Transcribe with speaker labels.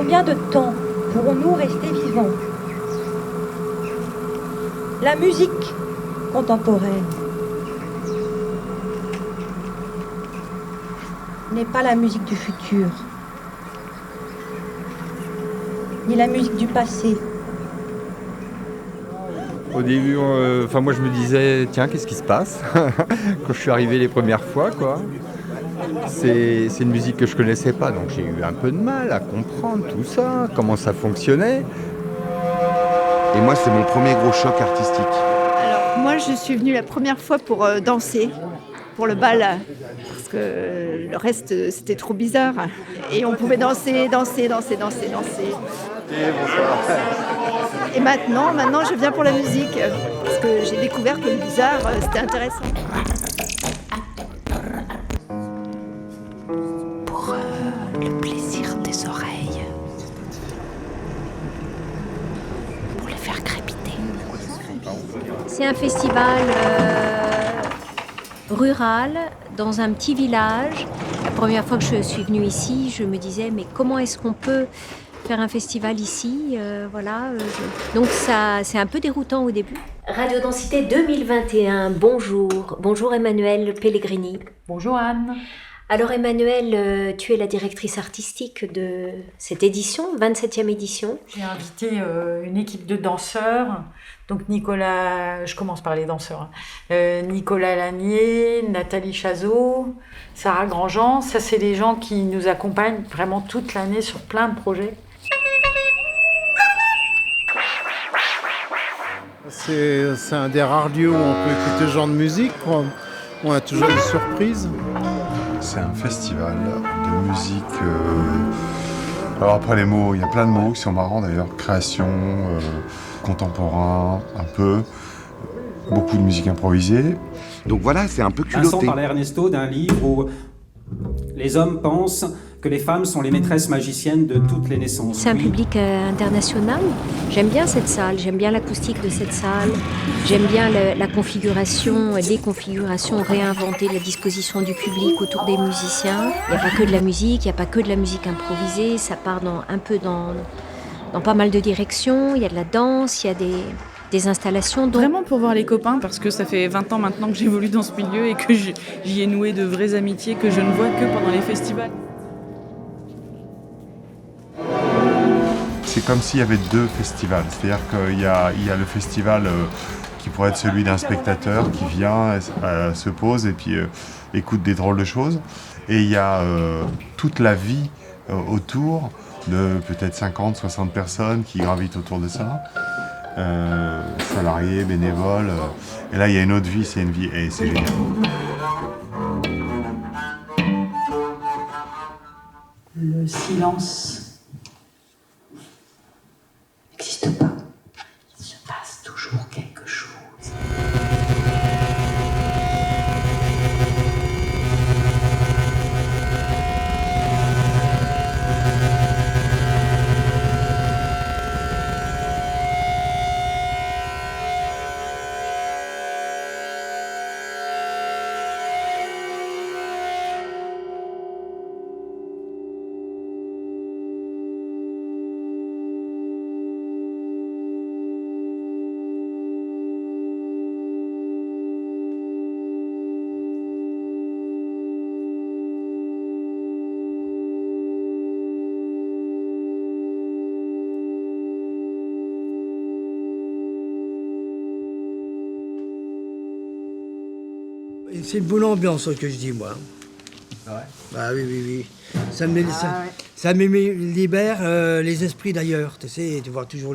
Speaker 1: Combien de temps pourrons-nous rester vivants? La musique contemporaine n'est pas la musique du futur, ni la musique du passé.
Speaker 2: Au début, moi je me disais, tiens, qu'est-ce qui se passe quand je suis arrivé les premières fois, quoi. C'est une musique que je connaissais pas, donc j'ai eu un peu de mal à comprendre tout ça, comment ça fonctionnait.
Speaker 3: Et moi, c'est mon premier gros choc artistique.
Speaker 4: Alors, moi, je suis venue la première fois pour danser, pour le bal, parce que le reste, c'était trop bizarre. Et on pouvait danser.
Speaker 3: Et bonsoir.
Speaker 4: Et maintenant, je viens pour la musique, parce que j'ai découvert que le bizarre, c'était intéressant.
Speaker 5: Pour le plaisir des oreilles. Pour les faire crépiter.
Speaker 6: C'est un festival rural, dans un petit village. La première fois que je suis venue ici, je me disais, mais comment est-ce qu'on peut faire un festival ici, Donc ça, c'est un peu déroutant au début. Radio Densité 2021, bonjour. Bonjour Emmanuelle Pellegrini.
Speaker 7: Bonjour Anne.
Speaker 6: Alors Emmanuelle, tu es la directrice artistique de cette édition, 27e édition.
Speaker 7: J'ai invité une équipe de danseurs, donc Nicolas, je commence par les danseurs, Nicolas Lanier, Nathalie Chazot, Sarah Grandjean, ça c'est des gens qui nous accompagnent vraiment toute l'année sur plein de projets.
Speaker 8: C'est un des rares lieux où on peut écouter ce genre de musique, quoi. On a toujours des surprises.
Speaker 9: C'est un festival de musique. Alors après les mots, il y a plein de mots qui sont marrants d'ailleurs. Création, contemporain, un peu. Beaucoup de musique improvisée.
Speaker 3: Donc voilà, c'est un peu culotté.
Speaker 10: Vincent parlait Ernesto d'un livre où les hommes pensent que les femmes sont les maîtresses magiciennes de toutes les naissances.
Speaker 6: C'est un public international. J'aime bien cette salle, j'aime bien l'acoustique de cette salle, j'aime bien la configuration, les configurations réinventées, la disposition du public autour des musiciens. Il n'y a pas que de la musique, il n'y a pas que de la musique improvisée, ça part un peu dans pas mal de directions. Il y a de la danse, il y a des installations.
Speaker 11: Vraiment pour voir les copains, parce que ça fait 20 ans maintenant que j'évolue dans ce milieu et que j'y ai noué de vraies amitiés que je ne vois que pendant les festivals.
Speaker 9: C'est comme s'il y avait deux festivals. C'est-à-dire qu'il y a le festival qui pourrait être celui d'un spectateur qui vient, se pose et puis écoute des drôles de choses. Et il y a toute la vie autour de peut-être 50, 60 personnes qui gravitent autour de ça. Salariés, bénévoles. Et là, il y a une autre vie, c'est une vie et c'est génial.
Speaker 7: Le silence n'existe pas. Il se passe toujours quelque chose.
Speaker 12: C'est une bonne ambiance que je dis, moi.
Speaker 3: Ah ouais.
Speaker 12: Ah oui. Ça me libère les esprits d'ailleurs. Tu sais, tu vois toujours